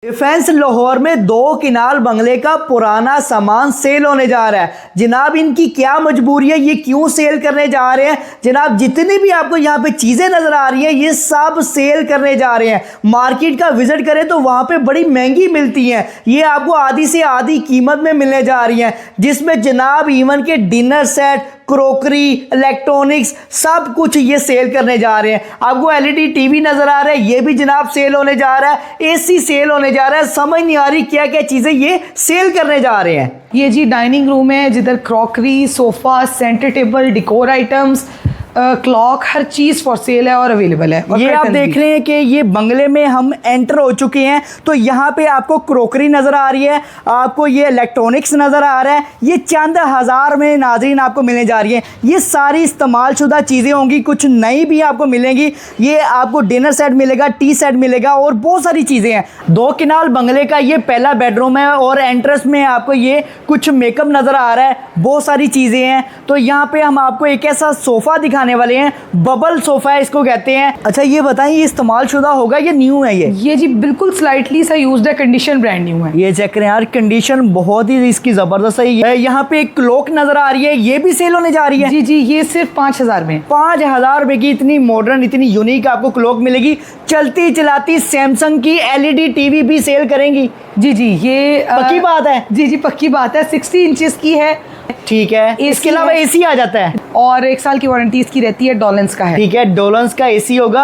Defence Lahore में 2 canal बंगले का पुराना सामान सेल होने जा रहा है। जनाब इनकी क्या मजबूरी है, ये क्यों सेल करने जा रहे हैं? जनाब जितनी भी आपको यहाँ पे चीज़ें नज़र आ रही हैं ये सब सेल करने जा रहे हैं। मार्केट का विजिट करें तो वहाँ पे बड़ी महंगी मिलती हैं, ये आपको आधी से आधी कीमत में मिलने जा रही हैं, जिसमें जनाब इवन के डिनर सेट, क्रोकरी, इलेक्ट्रॉनिक्स सब कुछ ये सेल करने जा रहे हैं। आपको एलईडी टीवी नजर आ रहा है, ये भी जनाब सेल होने जा रहा है, एसी सेल होने जा रहा है। समझ नहीं आ रही क्या क्या चीजें ये सेल करने जा रहे हैं। ये जी डाइनिंग रूम है जिधर crockery, sofa, centre table, डिकोर items, clock, her cheese for sale है और अवेलेबल है। और ये आप देख रहे हैं कि ये बंगले में हम एंटर हो चुके हैं, तो यहाँ पे आपको क्रोकरी नज़र आ रही है, आपको ये इलेक्ट्रॉनिक्स नज़र आ रहा है। ये चंद हज़ार में नाज़रीन आपको मिलने जा रही है। ये सारी इस्तेमाल शुदा चीज़ें होंगी, कुछ नई भी आपको मिलेंगी। ये आपको डिनर सेट मिलेगा, टी सेट मिलेगा और बहुत सारी चीज़ें हैं। 2 किनाल बंगले का ये पहला बेडरूम है और एंट्रेंस में आपको ये कुछ मेकअप नज़र आ रहा है, बहुत सारी चीज़ें हैं। तो यहाँ पे हम आपको एक ऐसा सोफ़ा दिखाने वाले हैं, बबल सोफा है इसको कहते हैं। अच्छा ये बताएं, ये इस्तेमाल शुदा होगा, ये न्यू है? ये जी बिल्कुल स्लाइटली सा यूज्ड है, कंडीशन ब्रांड न्यू है। ये चेक करें यार, कंडीशन बहुत ही इसकी जबरदस्त है। यहाँ पे एक क्लॉक नजर आ रही है, ये भी सेल होने जा रही है। जी ये सिर्फ 5000 में। 5000 रुपए की इतनी मॉडर्न, इतनी यूनिक आपको क्लॉक मिलेगी। चलती चलाती सैमसंग की एलईडी टीवी भी सेल करेंगी। जी ये पक्की बात है? जी पक्की बात है। 60 इंचेस की है। ठीक है, इसके अलावा एसी आ जाता है और 1 साल की वारंटी इसकी रहती है, डोलेंस का है। ठीक है, डोलेंस का एसी होगा।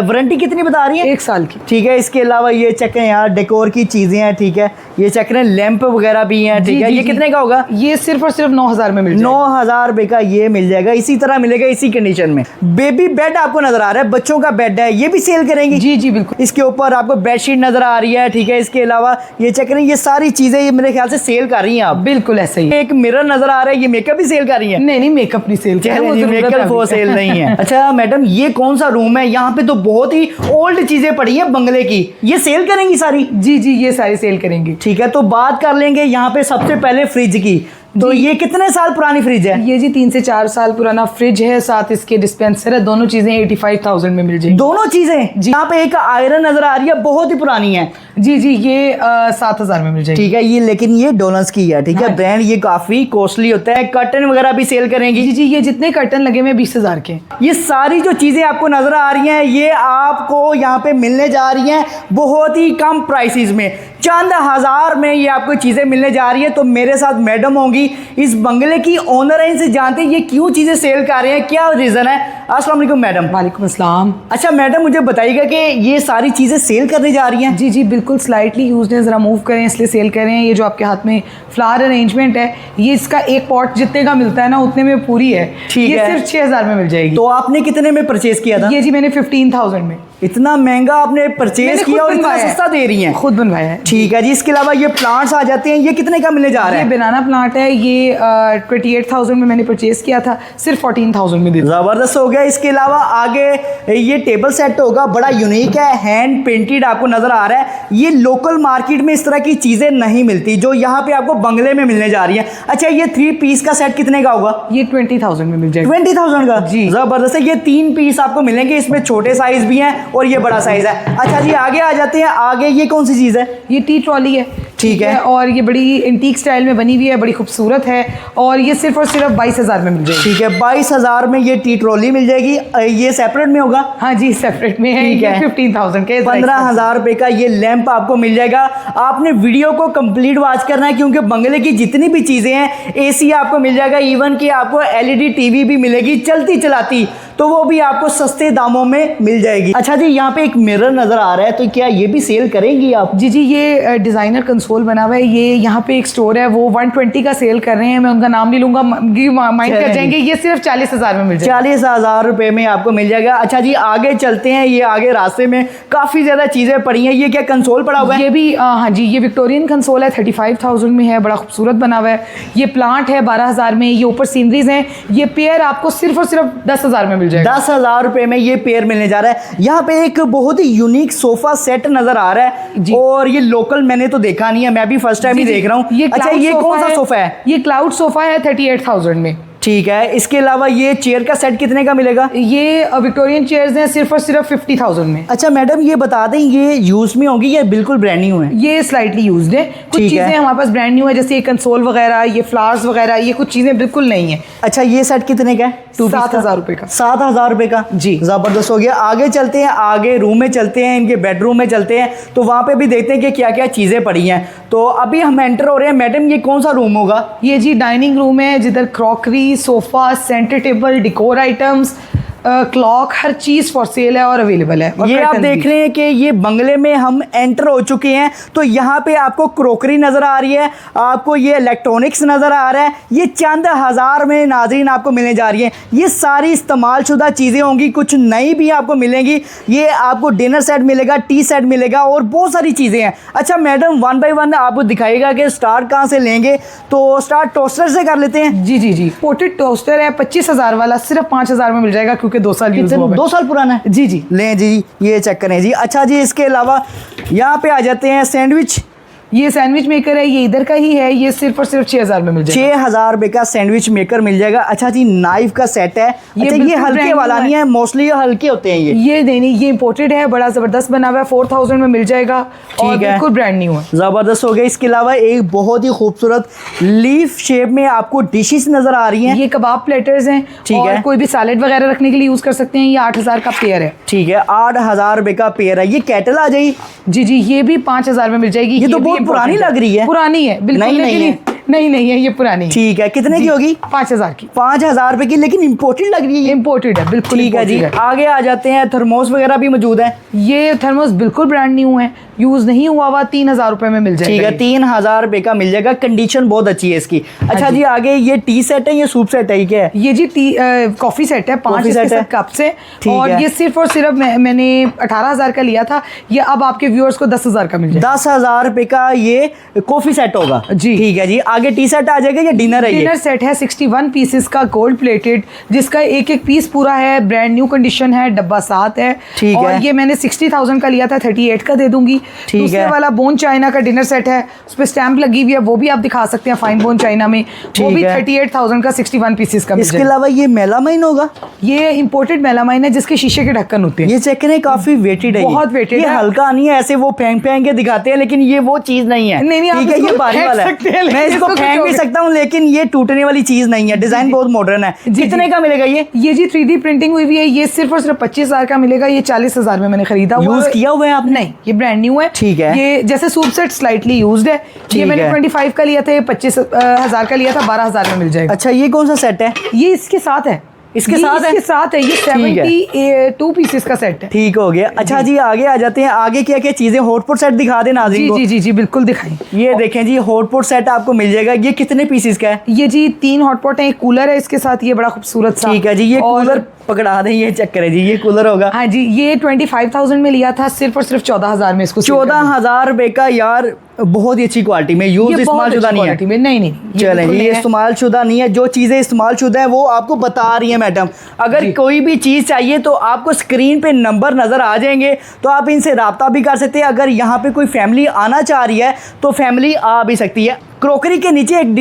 वारंटी कितनी बता रही है? 1 साल की। ठीक है, इसके अलावा ये चेक करें यार, डेकोर की चीजें हैं। ठीक है, ये चेक करें, लैंप वगैरह भी हैं। ठीक है, ये कितने का होगा? ये सिर्फ और सिर्फ 9000 में मिल जाएगा। 9000 रुपए का ये मिल जाएगा। इसी तरह मिलेगा इसी कंडीशन में। बेबी बेड आपको नजर आ रहा है, बच्चों का बेड है, ये भी सेल करेंगी? जी बिल्कुल। इसके ऊपर आपको बेडशीट नजर आ रही है। ठीक है, इसके अलावा ये चेक करें, ये सारी चीजें ये मेरे ख्याल से सेल कर रही हैं आप। बिल्कुल ऐसा ही। एक मिरर नजर आ रहा है, ये मेकअप भी सेल कर रही है? नहीं मेकअप नहीं सेल कर रही है, मेकअप वो सेल नहीं है। अच्छा मैडम, ये कौन सा रूम है? यहाँ पे तो बहुत ही ओल्ड चीजें पड़ी हैं बंगले की, ये सेल करेंगी सारी? जी ये सारी सेल करेंगी। ठीक है, तो बात कर लेंगे यहाँ पे सबसे पहले फ्रिज की। तो ये कितने साल पुरानी फ्रिज है? ये जी 3 से 4 साल पुराना फ्रिज है, साथ इसके डिस्पेंसर है। दोनों चीजें 85,000 में मिल जाएगी। दोनों चीजें जी। यहाँ पे एक आयरन नजर आ रही है, बहुत ही पुरानी है। जी ये 7000 में मिल जाएगी। ठीक है, ये लेकिन ये डोलेंस की है। ठीक है, ब्रांड ये काफी कॉस्टली होता है। कर्टन वगैरह भी सेल करेंगी? जी ये जितने कर्टन लगे हुए 20,000 के। ये सारी जो चीजें आपको नजर आ रही हैं ये आपको यहाँ पे मिलने जा रही हैं बहुत ही कम प्राइसेस में, चंद हज़ार में ये आपको चीज़ें मिलने जा रही है। तो मेरे साथ मैडम होंगी, इस बंगले की ओनर है, इनसे जानते हैं ये क्यों चीज़ें सेल कर रहे हैं, क्या रीज़न है। अस्सलाम वालेकुम मैडम। वालेकुम अस्सलाम। अच्छा मैडम, मुझे बताइएगा कि ये सारी चीज़ें सेल करने जा रही हैं? जी बिल्कुल स्लाइटली यूज है, ज़रा मूव करें इसलिए सेल कर रहे हैं। ये जो आपके हाथ में फ्लावर अरेंजमेंट है, ये इसका एक पॉट जितने का मिलता है ना उतने में पूरी है। ठीक है, ये सिर्फ 6000 में मिल जाएगी। तो आपने कितने में परचेज किया था? ये जी मैंने 15,000 में। इतना महंगा आपने परचेज किया और इतना सस्ता दे रही हैं? खुद बनवाया है। ठीक है जी। इसके अलावा ये प्लांट्स आ जाते हैं, ये कितने का मिलने जा रहा है? ये बनाना प्लांट है, ये 28,000 में मैंने परचेज किया था, सिर्फ 14,000 में दे। जबरदस्त हो गया। इसके अलावा आगे ये टेबल सेट होगा, बड़ा यूनिक है, हैंड पेंटेड आपको नजर आ रहा है। ये लोकल मार्केट में इस तरह की चीजें नहीं मिलती जो यहाँ पे आपको बंगले में मिलने जा रही है। अच्छा, ये 3 पीस का सेट कितने का होगा? ये 20,000 में मिल जाएगा। 20,000 का? जी जबरदस्त है। ये 3 पीस आपको मिलेंगे, इसमें छोटे साइज भी हैं और ये बड़ा साइज है। अच्छा जी, आगे आ जाते हैं। आगे ये कौन सी चीज है? ये टी ट्रॉली है। ठीक है, और ये बड़ी एंटीक स्टाइल में बनी हुई है, बड़ी खूबसूरत है और ये सिर्फ और सिर्फ 22,000 में मिल जाएगी। ठीक है, 22,000 में ये टी ट्रॉली मिल जाएगी। ये सेपरेट में होगा? हाँ जी सेपरेट में है। ठीक है, 15,000 के 15,000 रुपए का ये लैंप आपको मिल जाएगा। आपने वीडियो को कंप्लीट वॉच करना है क्योंकि बंगले की जितनी भी चीजें हैं, एसी आपको मिल जाएगा, इवन कि आपको एलईडी टीवी भी मिलेगी चलती चलाती, तो वो भी आपको सस्ते दामों में मिल जाएगी। अच्छा जी, यहाँ पे एक मिरर नजर आ रहा है, तो क्या ये भी सेल करेंगी आप? जी ये डिजाइनर कंसोल बना हुआ है। ये यहाँ पे एक स्टोर है, वो 120 का सेल कर रहे हैं, मैं उनका नाम नहीं लूंगा, माइंड कर जाएंगे। ये सिर्फ 40,000 में मिल जाएगा। 40,000 रुपए में आपको मिल जाएगा। अच्छा जी, आगे चलते हैं। ये आगे रास्ते में काफी ज्यादा चीजें पड़ी हैं। ये क्या कंसोल पड़ा हुआ है? ये भी हाँ जी, ये विक्टोरियन कंसोल है, 35,000 में है, बड़ा खूबसूरत बना हुआ है। ये प्लांट है 12,000 में। ये ऊपर सीनरीज हैं। ये पेयर आपको सिर्फ और सिर्फ 10,000 में मिल जाएगा। 10,000 रुपए में ये पेयर मिलने जा रहा है। यहाँ पे एक बहुत ही यूनिक सोफा सेट नजर आ रहा है और ये लोकल मैंने तो देखा नहीं है, मैं भी फर्स्ट टाइम ही देख रहा हूँ। अच्छा, ये कौन सा सोफा है? ये क्लाउड सोफा है 38,000 में। ठीक है, इसके अलावा ये चेयर का सेट कितने का मिलेगा? ये विक्टोरियन चेयर्स हैं सिर्फ और सिर्फ 50,000 में। अच्छा मैडम ये बता दें ये यूज में होंगी या बिल्कुल ब्रांड न्यू है? ये स्लाइटली यूज्ड है, कुछ ठीक है। चीज़ें हमारे पास ब्रांड न्यू है, जैसे ये कंसोल वगैरह, ये फ्लावर्स वगैरह, ये कुछ चीज़ें बिल्कुल नहीं है। अच्छा ये सेट कितने का है? 7,000 रुपये का। 7,000 रुपये का जी। ज़बरदस्त हो गया। आगे चलते हैं, आगे रूम में चलते हैं, इनके बेडरूम में चलते हैं, तो वहाँ पे भी देखते हैं कि क्या क्या चीज़ें पड़ी हैं। तो अभी हम एंटर हो रहे हैं। मैडम ये कौन सा रूम होगा? ये जी डाइनिंग रूम है, जिधर crockery, sofa, centre table, डिकोर items, clock, her cheese for sale है और अवेलेबल है। और ये आप curtains देख भी। रहे हैं कि ये बंगले में हम एंटर हो चुके हैं। तो यहाँ पे आपको क्रोकरी नज़र आ रही है, आपको ये इलेक्ट्रॉनिक्स नज़र आ रहा है। ये चंद हज़ार में नाजरीन आपको मिलने जा रही है। ये सारी इस्तेमाल शुदा चीज़ें होंगी, कुछ नई भी आपको मिलेंगी। ये आपको डिनर सेट मिलेगा, टी सेट मिलेगा और बहुत सारी चीज़ें हैं। अच्छा मैडम वन बाई वन आपको दिखाएगा कि स्टार्ट कहाँ से लेंगे, तो स्टार्ट टोस्टर से कर लेते हैं। जी पोर्टेड टोस्टर है 25,000 वाला, सिर्फ 5,000 में मिल जाएगा, क्योंकि 2 साल यूज हुआ है। 2 साल पुराना है। जी लें जी, ये चेक करें जी। अच्छा जी, इसके अलावा यहाँ पे आ जाते हैं सैंडविच। ये सैंडविच मेकर है, ये इधर का ही है, ये सिर्फ और सिर्फ 6,000 में मिल जाएगा। 6,000 रुपये का सैंडविच मेकर मिल जाएगा। अच्छा जी, नाइफ का सेट है। अच्छा ये बिल्कुल हल्के brand वाला new नहीं है, मोस्टली हल्के होते हैं ये नहीं, ये इंपोर्टेड है, बड़ा ज़बरदस्त बना हुआ है, 4,000 में मिल जाएगा और ठीक है। बिल्कुल ब्रांड न्यू है। ज़बरदस्त हो गया। इसके अलावा एक बहुत ही खूबसूरत लीफ शेप में आपको डिशेस नज़र आ रही हैं। ये कबाब प्लेटर्स हैं, ठीक और है। कोई भी सैलेड वगैरह रखने के लिए यूज़ कर सकते हैं। ये 8,000 का पेयर है। ठीक है, 8,000 रुपये का पेयर है। ये कैटल आ जाएगी। जी ये भी 5,000 में मिल जाएगी। ये तो भी बहुत imported पुरानी लग रही है। पुरानी है बिल्कुल, नहीं, नहीं लेकिन नहीं है, ये पुरानी है। ठीक है, कितने की होगी? 5,000 की। 5,000 रुपये की, लेकिन इम्पोर्टेड लग रही है ये। इम्पोर्टेड है बिल्कुल। ठीक है जी, imported है। आगे आ जाते हैं। थर्मोस वगैरह भी मौजूद है। ये थर्मोस बिल्कुल ब्रांड न्यू है, यूज़ नहीं हुआ हुआ, 3,000 रुपये में मिल जाएगा। ठीक है, 3,000 रुपये का मिल जाएगा। कंडीशन बहुत अच्छी है इसकी। अच्छा जी। जी, आगे ये टी सेट है, ये सूप सेट है, ये क्या है? ये जी कॉफ़ी सेट है, 5 कॉफी सेट है। कप्स है। ठीक और है। ये सिर्फ और सिर्फ मैंने 18,000 का लिया था, ये अब आपके व्यूअर्स को 10,000 का मिल जाएगा। 10,000 रुपये का ये कॉफी सेट होगा। जी। ठीक है जी, आगे टी सेट आ जाएगा या डिनर है? डिनर सेट है 61 पीसेस का, गोल्ड प्लेटेड, जिसका एक एक पीस पूरा है, ब्रांड न्यू कंडीशन है, डब्बा 7 है। ठीक और है। ये मैंने 60,000 का लिया था, 38 का दे दूंगी। ठीक दूसरे है। वाला बोन चाइना का डिनर सेट है, उस पर स्टैंप लगी हुई है, वो भी आप दिखा सकते हैं, फाइन बोन चाइना में। वो ठीक भी है। 38,000 का 61 पीसेस का मिल इसके जाएगा। अलावा ये मेलामाइन होगा। ये इंपोर्टेड मेलामाइन है, जिसके शीशे के ढक्कन होते हैं। ये चेक करें, काफी वेटेड है। बहुत weighted ये है। हल्का नहीं है, ऐसे वो फेंक फेंक के दिखाते हैं, लेकिन ये वो चीज नहीं है। नहीं, आप ठीक है, इसको ये भारी फेंक वाला सकते हैं, है। लेकिन मैं इसको इसको फेंक भी कुछ सकता हूँ, लेकिन ये टूटने वाली चीज नहीं है। डिजाइन बहुत मॉडर्न है। जी, कितने का मिलेगा ये? ये जी 3D प्रिंटिंग हुई हुई है, ये सिर्फ और सिर्फ 25,000 का मिलेगा। ये 40,000 में मैंने खरीदा हुआ यूज है। किया हुआ है आपने? नहीं, ये ब्रांड न्यू है। ठीक है। ये जैसे सूप सेट स्लाइटली यूज्ड है। ठीक ये मैंने है। 25 का लिया था, ये 25,000 का लिया था, 12,000 में मिल जाएगा। अच्छा, ये कौन सा सेट है? ये इसके साथ है। इसके ये साथ है? इसके साथ है। ये ठीक है। 72 पीसेस का सेट है। ठीक हो गया। अच्छा जी, आगे आ जाते हैं। आगे क्या क्या चीजें, हॉटपॉट सेट दिखा दें नाज़रीन को। जी बिल्कुल दिखाई। ये देखें जी, हॉटपॉट सेट आपको मिल जाएगा। ये कितने पीसेस का है? ये जी 3 हॉटपॉट है, एक कूलर है इसके साथ, ये बड़ा खूबसूरत सा। ठीक है जी, ये और- कूलर पकड़ा दें, ये चेक करें जी, ये कूलर होगा। हाँ जी, ये 25,000 में लिया था, सिर्फ और सिर्फ 14,000 में इसको 14,000 रुपये का। यार बहुत ही अच्छी क्वालिटी में, यूज इस्तेमाल शुदा नहीं है। नहीं चलें जी, ये इस्तेमाल शुदा नहीं है। जो चीज़ें इस्तेमाल शुदा है वो आपको बता रही है मैडम। अगर कोई भी चीज़ चाहिए तो आपको स्क्रीन पे नंबर नज़र आ जाएंगे, तो आप इनसे रब्ता भी कर सकते हैं। अगर यहाँ पे कोई फैमिली आना चाह रही है तो फैमिली आ भी सकती है। क्रोकरी के नीचे एक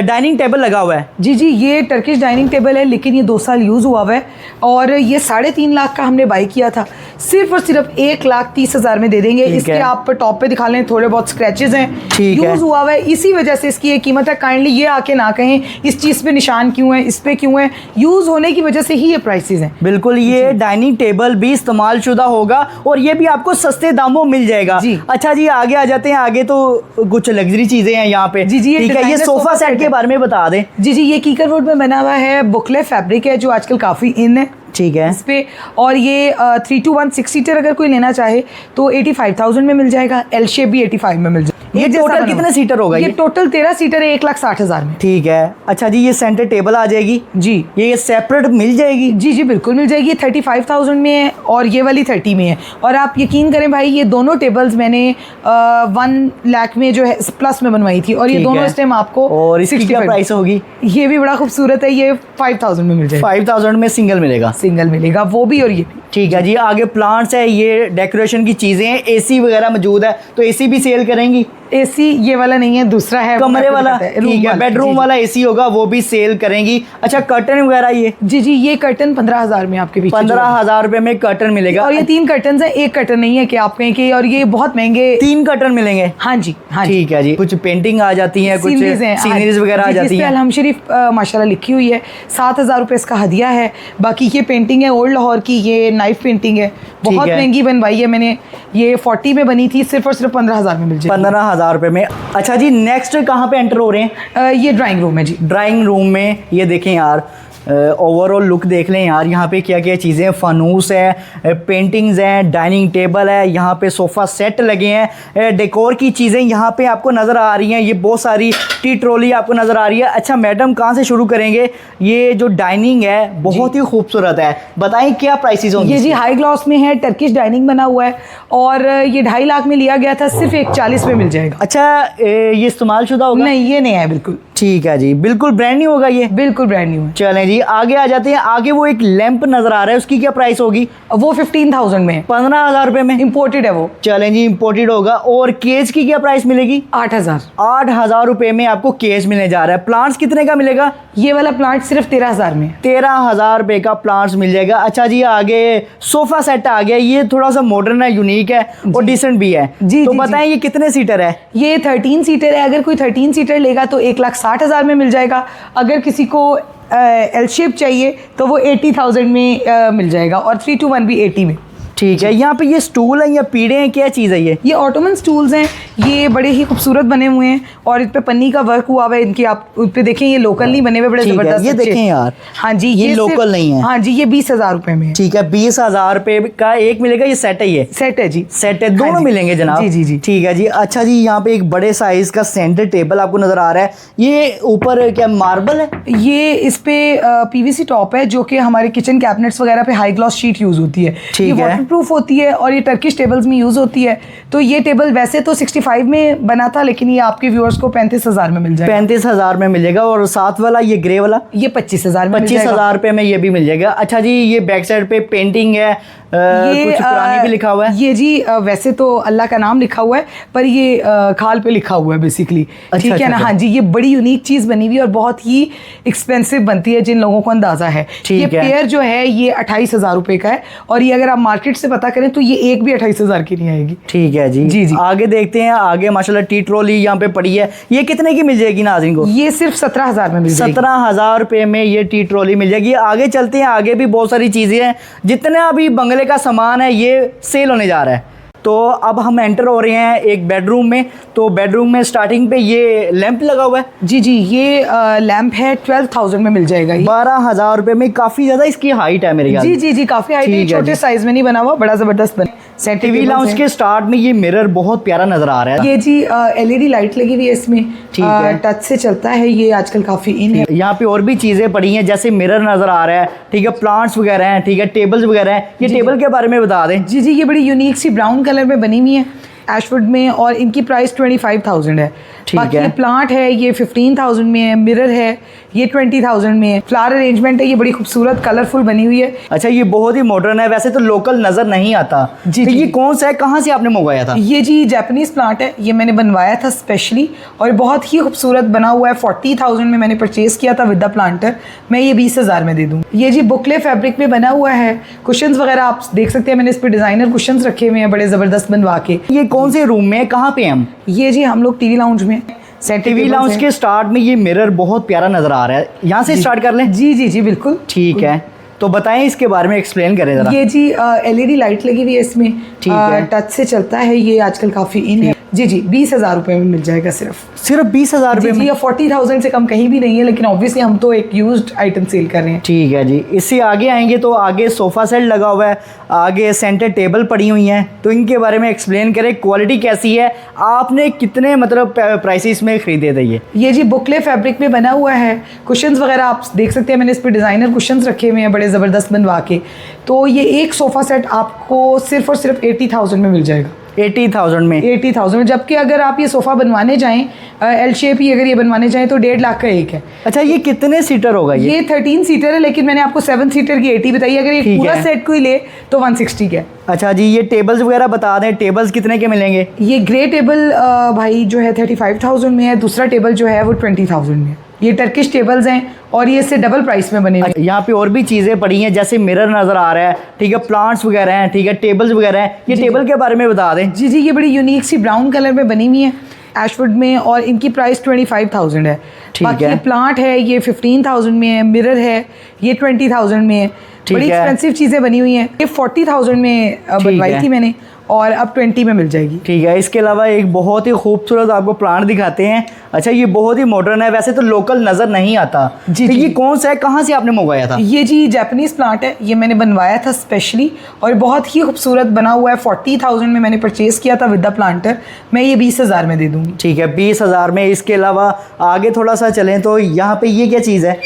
डाइनिंग टेबल लगा हुआ है। जी ये टर्किश डाइनिंग टेबल है, लेकिन ये 2 साल यूज़ हुआ हुआ है और ये 3.5 लाख का हमने बाई किया था। सिर्फ और सिर्फ 1,30,000 में दे देंगे। ठीक इसके है। आप टॉप पे दिखा लें, थोड़े बहुत स्क्रैचेस हैं, ठीक है। यूज़ हुआ हुआ है, इसी वजह से इसकी ये कीमत है। काइंडली ये आके ना कहें इस चीज़ पे निशान क्यों है, इस पे क्यों है, यूज़ होने की वजह से ही ये प्राइसेस हैं। बिल्कुल, ये डाइनिंग टेबल भी इस्तेमाल शुदा होगा और ये भी आपको सस्ते दामों मिल जाएगा। जी। अच्छा जी, आगे आ जाते हैं। आगे तो कुछ लग्जरी चीज़ें हैं यहाँ पे। जी, ये ठीक है, ये designer सोफा सेट के बारे में बता दें। जी ये कीकर वुड में बना हुआ है, बुकले फैब्रिक है, जो आजकल काफ़ी इन है ठीक है। इस पे। और ये 3 to 1 6 सीटर अगर कोई लेना चाहे तो 85,000 में मिल जाएगा। एल शेप भी 85 में मिल जाएगा। ये जैसा टोटल बना कितने हुआ। सीटर होगा ये ये? टोटल 13 सीटर है, 1,60,000 में। ठीक है। अच्छा जी, ये सेंटर टेबल आ जाएगी। जी ये सेपरेट मिल जाएगी? जी बिल्कुल मिल जाएगी। 35,000 में है और ये वाली 30 में है। और आप यकीन करें भाई, ये दोनों टेबल्स मैंने 1 लाख में जो है प्लस में बनवाई थी, और ये ठीक दोनों है। इस टाइम आपको और इसकी क्या 65 प्राइस होगी? ये भी बड़ा खूबसूरत है, ये 5,000 में मिल जाएगा। 5,000 में सिंगल मिलेगा। सिंगल मिलेगा, वो भी और ये भी। ठीक है जी, आगे प्लांट्स है, ये डेकोरेशन की चीज़ें हैं, एसी वगैरह मौजूद है, तो एसी भी सेल करेंगी? एसी ये वाला नहीं है, दूसरा है कमरे वाला, रूम ठीक है, बेडरूम वाला एसी होगा, वो भी सेल करेंगी। अच्छा कर्टन वगैरह ये? जी जी, ये कर्टन 15,000 में आपके पीछे 15,000 रुपए में कर्टन मिलेगा। और ये 3 कर्टन है, एक कर्टन नहीं है कि आप कहें कि, और ये बहुत महंगे 3 कर्टन मिलेंगे। हाँ जी, हाँ जी। ठीक है जी। कुछ पेंटिंग आ जाती है, कुछ सीनरीज वगैरह आ जाती है। अलहम शरीफ माशाल्लाह लिखी हुई है। 7,000 रुपये इसका हदिया है। बाकी ये पेंटिंग है ओल्ड लाहौर की, ये नाइफ पेंटिंग है, बहुत महंगी बनवाई है मैंने, ये 40 में बनी थी, सिर्फ और सिर्फ 15,000 में मिल जाएगी। 15,000 रुपए में। अच्छा जी, नेक्स्ट कहाँ पे एंटर हो रहे हैं? ये ड्राइंग रूम है जी। ड्राइंग रूम में ये देखें यार, ओवरऑल लुक देख लें यार, यहाँ पे क्या क्या चीज़ें, फनूस है, पेंटिंग्स हैं, डाइनिंग टेबल है, यहाँ पे सोफ़ा सेट लगे हैं, डेकोर की चीज़ें यहाँ पे आपको नज़र आ रही हैं। ये बहुत सारी टी ट्रॉली आपको नज़र आ रही है। अच्छा मैडम, कहाँ से शुरू करेंगे? ये जो डाइनिंग है बहुत ही खूबसूरत है, बताएं क्या प्राइसेस होंगे? ये जी हाई ग्लॉस में है, टर्किश डाइनिंग बना हुआ है, और ये 2.5 लाख में लिया गया था, सिर्फ 140 में मिल जाएगा। अच्छा ये इस्तेमाल शुदा होगा? नहीं, ये नहीं है बिल्कुल। ठीक है जी, बिल्कुल ब्रांड न्यू होगा ये? बिल्कुल ब्रांड न्यू है। चलें जी, आगे आ जाते हैं। आगे वो एक लैंप नजर आ रहा है, उसकी क्या प्राइस होगी? वो 15,000 में है। 15,000 रुपए में इम्पोर्टेड है वो। चलें जी, इम्पोर्टेड होगा। और केज की क्या प्राइस मिलेगी? 8,000। 8,000 रुपए में आपको केज मिलने जा रहा है। प्लांट्स कितने का मिलेगा? ये वाला प्लांट सिर्फ 13,000 में। 13,000 रुपए का प्लांट्स मिल जाएगा। अच्छा जी, आगे सोफा सेट आ गया, ये थोड़ा सा मॉडर्न है, यूनिक है और डिसेंट भी है जी। तो बताएं ये कितने सीटर है? ये 13 सीटर है। अगर कोई 13 सीटर लेगा तो 1,60,000 में मिल जाएगा। अगर किसी को एल शेप चाहिए तो वो 80,000 में मिल जाएगा, और 3 to 1 भी 80 में। ठीक है। यहाँ पे ये स्टूल है या पीढ़े हैं, क्या चीज़ है ये? ऑटोमन स्टूल्स हैं, ये बड़े ही खूबसूरत बने हुए हैं, और इस पे पन्नी का वर्क हुआ हुआ है इनकी। आप उस पे देखें, ये लोकल नहीं बने हुए, बड़े जबरदस्त। ये देखें यार। हाँ जी, ये लोकल नहीं है। हाँ जी, ये 20,000 रुपए में। ठीक है, 20,000 रुपए का एक मिलेगा। ये सेट है? ये सेट है जी, सेट है, दोनों मिलेंगे जनाब? जी जी जी। ठीक है जी। अच्छा जी, यहाँ पे एक बड़े साइज का सेंटर टेबल आपको नजर आ रहा है, ये ऊपर क्या मार्बल है? ये इस पे पीवीसी टॉप है, जो कि हमारे किचन कैबिनेट्स वगैरह पे हाई ग्लॉस शीट यूज होती है। ये वाटरप्रूफ होती है, और ये टर्किश टेबल्स में यूज होती है। तो ये टेबल वैसे तो 65 में बना था, लेकिन ये आपके व्यूअर्स को 35,000 में मिल जाएगा। 35,000 में मिलेगा। और साथ वाला ये ग्रे वाला? ये 25,000 में। 25,000 रुपए में ये भी मिल जाएगा। अच्छा जी, ये बैक साइड पे पेंटिंग है, ये कुछ पुरानी भी लिखा हुआ है। ये जी वैसे तो अल्लाह का नाम लिखा हुआ है, पर ये खाल पे लिखा हुआ है बेसिकली। ठीक है ना? हाँ जी, ये बड़ी यूनिक चीज़ बनी हुई है और बहुत ही एक्सपेंसिव बनती है, जिन लोगों को अंदाजा है। ये पेयर जो है ये 28,000 रुपए का है, और ये अगर आप मार्केट से पता करें तो ये एक भी 28,000 की नहीं आएगी। ठीक है जी। जी जी। आगे देखते हैं। आगे माशाल्लाह टी ट्रॉली यहाँ पे पड़ी है, ये कितने की मिल जाएगी नाज़रीन को? ये सिर्फ 17,000 में मिल जाएगी। 17,000 रुपए में ये टी ट्रॉली मिल जाएगी। आगे चलते हैं, आगे भी बहुत सारी चीज़ें हैं। जितना अभी बंगले का सामान है ये सेल होने जा रहा है। तो अब हम एंटर हो रहे हैं एक बेडरूम में। तो बेडरूम में स्टार्टिंग पे ये लैंप लगा हुआ है। जी जी, ये लैंप है, 12,000 में मिल जाएगा। 12,000 रुपए में। काफ़ी ज़्यादा इसकी हाइट है मेरे ख्याल। जी जी जी, काफ़ी हाइट है, छोटे साइज में नहीं बना हुआ, बड़ा ज़बरदस्त बना। टीवी लाउंज के स्टार्ट में ये मिरर बहुत प्यारा नजर आ रहा है। ये जी LED लाइट लगी हुई है इसमें, ठीक है, टच से चलता है, ये आजकल काफ़ी इन है। यहाँ पे और भी चीज़ें पड़ी हैं, जैसे मिरर नज़र आ रहा है, ठीक है, प्लांट्स वगैरह हैं, ठीक है, टेबल्स वगैरह हैं। ये टेबल के बारे में बता दें। जी जी, ये बड़ी यूनिक सी ब्राउन कलर में बनी हुई है, एशवुड में, और इनकी प्राइस 25,000 है। बाकी ये प्लांट है, ये 15,000 में है। मिरर है, ये 20,000 में है। फ्लावर अरेंजमेंट है, ये बड़ी खूबसूरत कलरफुल बनी हुई है। अच्छा, ये बहुत ही मॉडर्न है, वैसे तो लोकल नज़र नहीं आता। जी, तो ये कौन सा है, कहाँ से आपने मंगवाया था? ये जी जापानीज़ प्लांट है, ये मैंने बनवाया था स्पेशली, और बहुत ही खूबसूरत बना हुआ है। 40,000 में मैंने परचेज़ किया था विद द प्लांटर। मैं ये 20,000 में दे दूँ। ये जी बुकले फैब्रिक में बना हुआ है। कुशन्स वगैरह आप देख सकते हैं, मैंने इस पर डिज़ाइनर कुशन्स रखे हुए हैं बड़े ज़बरदस्त बनवा के। ये कौन से रूम में, कहाँ पे हम? ये जी हम लोग टीवी लाउंज में। टीवी लाउंज के स्टार्ट में ये मिरर बहुत प्यारा नजर आ रहा है, यहाँ से स्टार्ट कर लें? जी जी जी, बिल्कुल ठीक है। तो बताएं इसके बारे में, एक्सप्लेन करें जरा। ये जी LED लाइट लगी हुई है इसमें, ठीक है, टच से चलता है, ये आजकल काफ़ी इन है। जी जी, 20,000 रुपए में मिल जाएगा। सिर्फ 20,000 रुपए में? 40,000 से कम कहीं भी नहीं है, लेकिन ऑब्वियसली हम तो एक यूज्ड आइटम सेल कर रहे हैं। ठीक है जी। इससे आगे आएंगे तो आगे सोफ़ा सेट लगा हुआ है, आगे सेंटर टेबल पड़ी हुई हैं, तो इनके बारे में एक्सप्लेन करें। क्वालिटी कैसी है, आपने कितने मतलब प्राइसेस में ख़रीदे थे? ये जी बुकले फैब्रिक में बना हुआ है। कुशन्स वगैरह आप देख सकते हैं, मैंने इस पर डिज़ाइनर कुशन्स रखे हुए हैं बड़े ज़बरदस्त बनवा के। तो ये एक सोफ़ा सेट आपको सिर्फ और सिर्फ 80,000 में मिल जाएगा। 80,000 में। 80,000 में, जबकि अगर आप ये सोफ़ा बनवाने जाएं एल शेप ही अगर ये बनवाने जाएं तो 1.5 लाख का एक है। अच्छा, ये कितने सीटर होगा ये 13 सीटर है, लेकिन मैंने आपको 7 सीटर की 80 बताई। अगर ये पूरा सेट कोई ले तो 160 का है। अच्छा जी, ये टेबल्स वगैरह बता दें, टेबल्स कितने के मिलेंगे? ये ग्रे टेबल भाई जो है 35,000 में है, दूसरा टेबल जो है वो 20,000 में। ये टर्किश टेबल्स हैं और ये इससे डबल प्राइस में बने हुए। यहाँ पे और भी चीज़ें पड़ी हैं, जैसे मिरर नज़र आ रहा है, ठीक है, प्लांट्स वगैरह हैं, ठीक है, टेबल्स वगैरह हैं। ये टेबल के बारे में बता दें। जी, ये बड़ी यूनिक सी ब्राउन कलर में बनी हुई है एशवुड में, और इनकी प्राइस 25,000 है। बाकी ये प्लांट है ये 15,000 में है, मिरर है ये 20,000 में है। बड़ी एक्सपेंसिव चीज़ें बनी हुई हैं। ये 40,000 में बनवाई थी मैंने और अब 20 में मिल जाएगी। ठीक है। इसके अलावा एक बहुत ही खूबसूरत आपको प्लांट दिखाते हैं। अच्छा, ये बहुत ही मॉडर्न है, वैसे तो लोकल नज़र नहीं आता। जी, तो ये कौन सा है, कहाँ से आपने मंगवाया था? ये जी जापानीज़ प्लांट है, ये मैंने बनवाया था स्पेशली और बहुत ही खूबसूरत बना हुआ है। 40,000 में मैंने परचेज़ किया था विद द प्लांटर। मैं ये 20,000 में दे दूँगी। ठीक है, 20,000 में। इसके अलावा आगे थोड़ा सा चलें तो यहाँ पे ये क्या चीज़ है?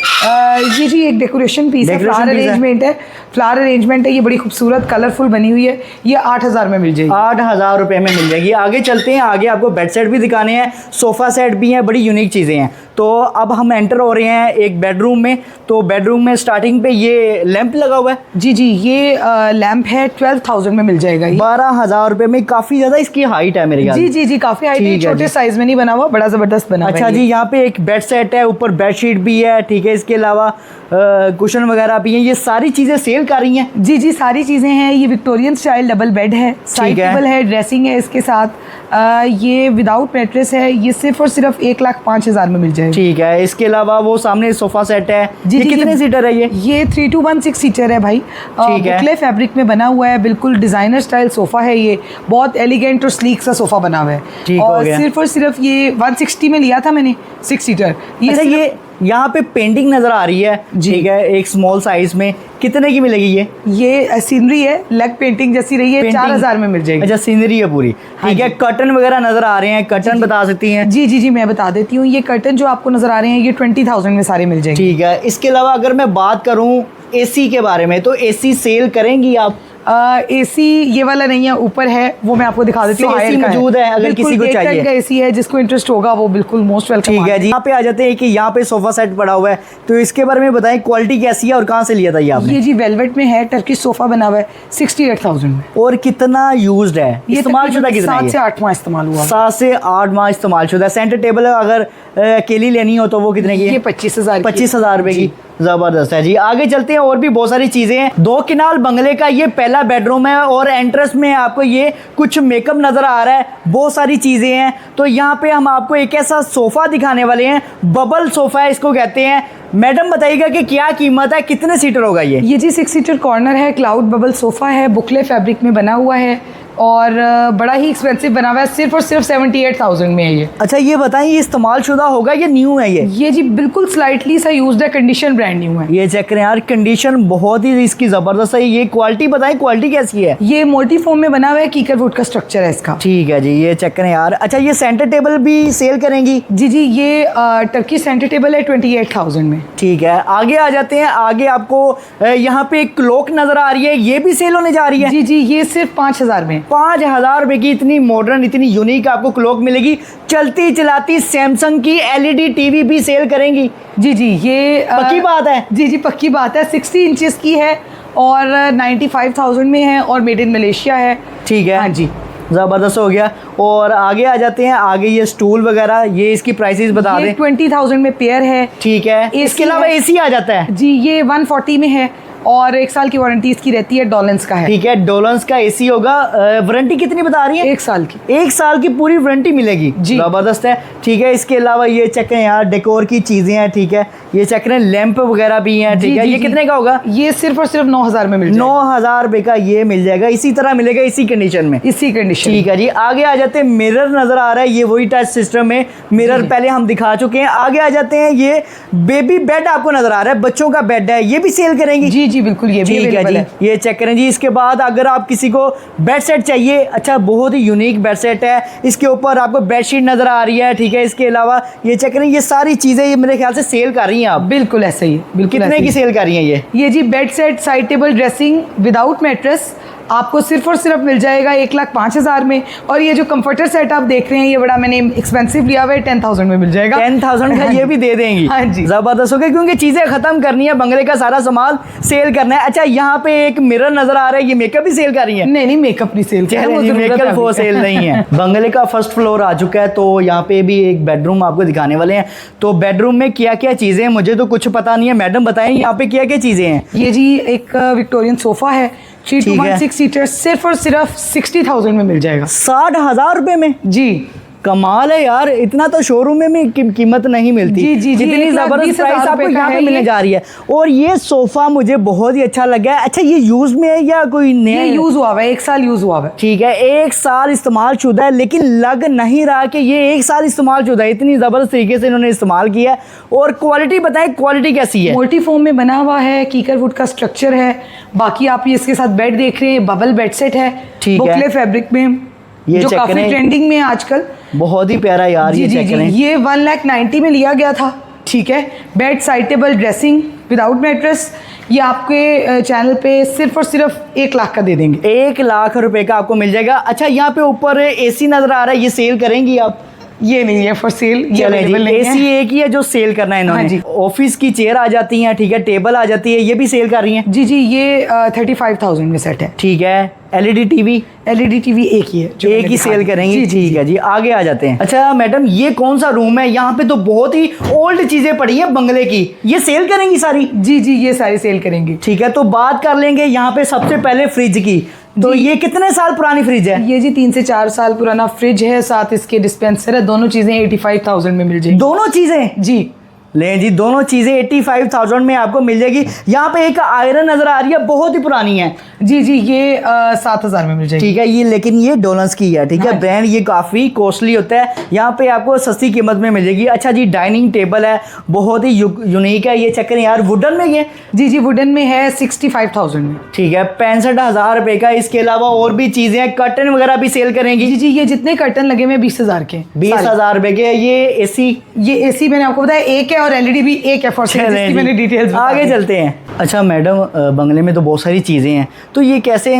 ये जी एक डेकोरेशन पीस है, फ्लावर अरेंजमेंट है। फ्लावर अरेंजमेंट है, ये बड़ी खूबसूरत कलरफुल बनी हुई है। ये 8,000 में मिल जाएगी। 8,000 रुपये में मिल जाएगी। आगे चलते हैं, आगे आपको बेड सेट भी दिखाने हैं, सोफ़ा सेट भी हैं, बड़ी यूनिक चीज़ें हैं। तो अब हम एंटर हो रहे हैं एक बेडरूम में। तो बेडरूम में स्टार्टिंग पे ये लैंप लगा हुआ है। जी, ये लैंप है 12,000 में मिल जाएगा। 12,000 रुपये में। काफ़ी ज़्यादा इसकी हाइट है मेरे ख्याल। जी, काफ़ी हाइट है, छोटे साइज़ में नहीं बना हुआ, बड़ा ज़बरदस्त बना। अच्छा जी, यहाँ पे एक बेड सेट है, ऊपर बेडशीट भी है, ठीक है। इसके अलावा कुशन वगैरह भी हैं। ये सारी चीज़ें सेल कर रही हैं? जी, सारी चीज़ें हैं। ये विक्टोरियन स्टाइल डबल बेड है, साइड टेबल है, ड्रेसिंग है इसके साथ। ये विदाउट मैट्रेस है, ये सिर्फ और सिर्फ 1,05,000 में मिल जाएगा। ठीक है। इसके अलावा वो सामने सोफ़ा सेट है। जी, कितने सीटर है ये? 3216 सीटर है भाई। ठीक है, बुकले फैब्रिक में बना हुआ है, बिल्कुल डिज़ाइनर स्टाइल सोफ़ा है। ये बहुत एलिगेंट और स्लीक सा सोफ़ा बना हुआ है। और सिर्फ और सिर्फ ये 160 में लिया था मैंने 6 सीटर। ये यहाँ पे पेंटिंग नज़र आ रही है, ठीक है, एक स्मॉल साइज में। कितने की मिलेगी ये सीनरी है, लेग पेंटिंग जैसी रही है, 4,000 में मिल जाएगी। अच्छा, सीनरी है पूरी। ठीक है। कर्टन वगैरह नज़र आ रहे हैं, कर्टन बता सकती हैं? जी, मैं बता देती हूँ। ये कर्टन जो आपको नज़र आ रहे हैं ये 20,000 में सारे मिल जाएंगे। ठीक है। इसके अलावा अगर मैं बात करूँ AC के बारे में, तो AC सेल करेंगी आप? AC ये वाला नहीं है, ऊपर है, वो मैं आपको दिखा देती हूँ। AC मौजूद है, अगर किसी को चाहिए। का AC है, जिसको इंटरेस्ट होगा वो बिल्कुल मोस्ट वेलकम। ठीक है जी। यहाँ पे आ जाते हैं कि यहाँ पे सोफा सेट पड़ा हुआ है, तो इसके बारे में बताएं, क्वालिटी कैसी है और कहाँ से लिया था ये आपने? ये जी वेलवेट में है, टर्किश सोफा बना हुआ है, 68,000 में। और कितना यूज्ड है, इस्तेमाल शुदा कितना है? 7 से 8 माह इस्तेमाल हुआ। 7 से 8 माह इस्तेमाल शुदा। सेंटर टेबल अगर अकेली लेनी हो तो वो कितने की है? ये 25,000 रुपए की। जबरदस्त है जी। आगे चलते हैं, और भी बहुत सारी चीजें हैं। 2 किनाल बंगले का ये पहला बेडरूम है और एंट्रेंस में आपको ये कुछ मेकअप नजर आ रहा है, बहुत सारी चीजें हैं। तो यहाँ पे हम आपको एक ऐसा सोफा दिखाने वाले हैं, बबल सोफा है इसको कहते हैं। मैडम बताइएगा कि क्या कीमत है, कितने सीटर होगा ये? जी 6 सीटर कॉर्नर है, क्लाउड बबल सोफा है, बुकले फैब्रिक में बना हुआ है और बड़ा ही एक्सपेंसिव बना हुआ है। सिर्फ और सिर्फ 78,000 में है ये। अच्छा, ये बताएं, ये इस्तेमाल शुदा होगा, ये न्यू है ये जी बिल्कुल स्लाइटली सा यूज्ड है, कंडीशन ब्रांड न्यू है। ये चेक करें यार, कंडीशन बहुत ही इसकी जबरदस्त है। ये क्वालिटी बताएं, क्वालिटी कैसी है? ये मोटी फोम में बना हुआ है, कीकर वुड का स्ट्रक्चर है इसका। ठीक है जी, ये चेक करें यार। अच्छा, ये सेंटर टेबल भी सेल करेंगी? जी, ये टर्की सेंटर टेबल है 28,000 में। ठीक है। आगे आ जाते हैं। आगे आपको यहाँ पे एक क्लॉक नजर आ रही है, ये भी सेल होने जा रही है? जी, ये सिर्फ 5,000 में। 5,000 रुपए की इतनी मॉडर्न, इतनी यूनिक आपको क्लॉक मिलेगी। चलती चलाती सैमसंग की LED टीवी भी सेल करेंगी? जी, ये पक्की बात है? जी, पक्की बात है। 60 इंचेस की है और 95,000 में है और मेड इन मलेशिया है। ठीक है, हाँ जी, ज़बरदस्त हो गया। और आगे आ जाते हैं। आगे ये स्टूल वगैरह, ये इसकी प्राइसेस बता दें। 20,000 में पेयर है। ठीक है। इसके अलावा AC आ जाता है? जी, ये 140 में है और 1 साल की वारंटी इसकी रहती है, डोलेंस का है। ठीक है, डोलेंस का AC होगा। वारंटी कितनी बता रही है? 1 साल की। 1 साल की पूरी वारंटी मिलेगी जी, जबरदस्त है। ठीक है। इसके अलावा ये चेक करें यार, डेकोर की चीजें हैं। ठीक है, ये चेक करें, लैंप वगैरह भी हैं। ठीक है, ये कितने का होगा? ये सिर्फ और सिर्फ 9,000 में मिल जाएगा। 9,000 रुपए का ये मिल जाएगा, इसी तरह मिलेगा, इसी कंडीशन में, इसी कंडीशन। ठीक है जी। आगे आ जाते हैं। मिरर नजर आ रहा है, ये वही टच सिस्टम है। मिरर पहले हम दिखा चुके हैं। आगे आ जाते हैं। ये बेबी बेड आपको नजर आ रहा है, बच्चों का बेड है, ये भी सेल करेंगी? जी, बिल्कुल, ये भी जी। ये चेक करें जी। इसके बाद अगर आप किसी को बेड सेट चाहिए, अच्छा, बहुत ही यूनिक बेड सेट है। इसके ऊपर आपको बेडशीट नजर आ रही है। ठीक है। इसके अलावा ये चेक करें, ये सारी चीजें ये मेरे ख्याल से सेल कर रही हैं आप? बिल्कुल ऐसे ही, बिल्कुल। कितने की सेल कर रही हैं ये? जी bed set, side table, dressing without mattress आपको सिर्फ और सिर्फ मिल जाएगा 1,05,000 में। और ये जो कंफर्टर सेट आप देख रहे हैं ये बड़ा मैंने एक्सपेंसिव लिया हुआ है, 10,000 में मिल जाएगा। 10,000 का ये भी दे देंगी। हाँ जी, जबरदस्त हो गया, क्योंकि चीजें खत्म करनी है, बंगले का सारा सामान सेल करना है। अच्छा, यहाँ पे एक मिरर नजर आ रहा है, ये मेकअप भी सेल कर रही है? नहीं मेकअप नहीं सेल कर रहा है, मेकअप वो सेल नहीं है। बंगले का फर्स्ट फ्लोर आ चुका है, तो यहाँ पे भी एक बेडरूम आपको दिखाने वाले हैं। तो बेडरूम में क्या क्या चीजें हैं मुझे तो कुछ पता नहीं है, मैडम बताएं यहाँ पे क्या क्या चीजें हैं। ये जी एक विक्टोरियन सोफा है 3 to 1 6 सीटर, सिर्फ और सिर्फ 60,000 में मिल जाएगा। 60,000 रुपए में? जी कमाल है यार, इतना तो शोरूम में भी कीमत नहीं मिलती। जी, जितनी जबरदस्त प्राइस आपको यहाँ पे मिलने जा रही है। और ये सोफा मुझे बहुत ही अच्छा लगा है। अच्छा, ये यूज में है या कोई नया? ये यूज हुआ है, 1 साल यूज हुआ है। ठीक है, 1 साल इस्तेमाल शुदा है, लेकिन लग नहीं रहा कि ये 1 साल इस्तेमाल शुदा है। इतनी जबरदस्त तरीके से इन्होंने इस्तेमाल किया है। और क्वालिटी बताएं, क्वालिटी कैसी है? मोल्टी फोम में बना हुआ है, कीकर वुड का स्ट्रक्चर है। बाकी आप ये इसके साथ बेड देख रहे हैं, बबल बेड सेट है, बुकले फैब्रिक में, ये जो काफी ट्रेंडिंग में है आजकल। बहुत ही प्यारा यार। जी, ये जी, चेक करें, ये 1,90,000 में लिया गया था। ठीक है, bed side table dressing without mattress, ये आपके चैनल पे सिर्फ और सिर्फ 1 लाख का दे देंगे। 1 लाख रुपए का आपको मिल जाएगा। अच्छा, यहाँ पे ऊपर एसी नजर आ रहा है, ये सेल करेंगी आप? ये नहीं है फॉर सेल, ये अवेलेबल नहीं है। एसी एक ही है जो सेल करना है इन्होंने। हाँ जी। ऑफिस की चेयर आ जाती हैं, ठीक है, टेबल आ जाती है, ये भी सेल कर रही हैं? जी, ये 35,000 में सेट है। ठीक है। LED TV? एलईडी टीवी एक ही है जो एक ही सेल करेंगे। जी, ठीक है जी, आगे आ जाते हैं। अच्छा मैडम, ये कौन सा रूम है? यहाँ पे तो बहुत ही ओल्ड चीजें पड़ी हैं बंगले की, ये सेल करेंगी सारी? जी, ये सारी सेल करेंगी। ठीक है, तो बात कर लेंगे यहाँ पे सबसे पहले फ्रिज की। तो ये कितने साल पुरानी फ्रिज है? ये जी 3 से 4 साल पुराना फ्रिज है, साथ इसके डिस्पेंसर है। दोनों चीजें 85,000 में मिल जाएगी। दोनों चीजें? जी ले जी, दोनों चीजें 85,000 में आपको मिल जाएगी। यहाँ पे एक आयरन नजर आ रही है, बहुत ही पुरानी है। जी, ये 7,000 में मिल जाएगी। ठीक है, ये लेकिन ये डॉलर्स की है। ठीक है, हाँ। ब्रांड ये काफ़ी कॉस्टली होता है, यहाँ पे आपको सस्ती कीमत में मिल जाएगी। अच्छा जी, डाइनिंग टेबल है, बहुत ही यूनिक है। ये चेक करें यार, वुडन में ये? जी, वुडन में है 65,000 में। ठीक है, 65,000 रुपए का। इसके अलावा और भी चीज़ें हैं, कर्टन वगैरह भी सेल करेंगी? जी, ये जितने कर्टन लगे हुए 20,000 के। 20,000 रुपए के। ये एसी? ये एसी मैंने आपको बताया एक है, और एलईडी भी एक है फॉर सेल, जिसकी मैंने डिटेल्स आगे चलते हैं। अच्छा मैडम, बंगले में तो बहुत सारी चीज़ें हैं, तो ये कैसे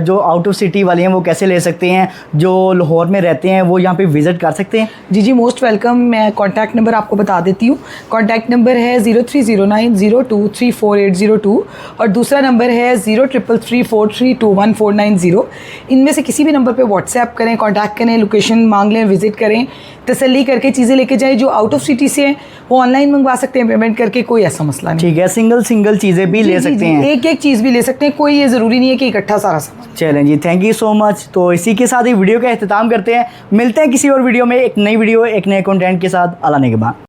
जो आउट ऑफ सिटी वाले हैं वो कैसे ले सकते हैं? जो लाहौर में रहते हैं वो यहाँ पे विजिट कर सकते हैं? जी, मोस्ट वेलकम। मैं कॉन्टैक्ट नंबर आपको बता देती हूँ। कॉन्टैक्ट नंबर है 0309023480 और दूसरा नंबर है 03334321,490। इनमें से किसी भी नंबर पे व्हाट्सएप करें, कॉन्टैक्ट करें, लोकेशन मांग लें, विजिट करें, तसल्ली करके चीज़ें लेके जाएं। जो आउट ऑफ सिटी से हैं वो ऑनलाइन मंगवा सकते हैं पेमेंट करके, कोई ऐसा मसला नहीं। ठीक है, सिंगल चीज़ें भी ले सकते हैं, एक चीज़ भी ले सकते हैं, कोई ये ज़रूरी नहीं है कि इकट्ठा सारा सामान। चलें जी, थैंक यू सो मच। तो इसी के साथ ही वीडियो का अख्ताम करते हैं। मिलते हैं किसी और वीडियो में, एक नई वीडियो एक नए कंटेंट के साथ। अल्लाह ने के बाद।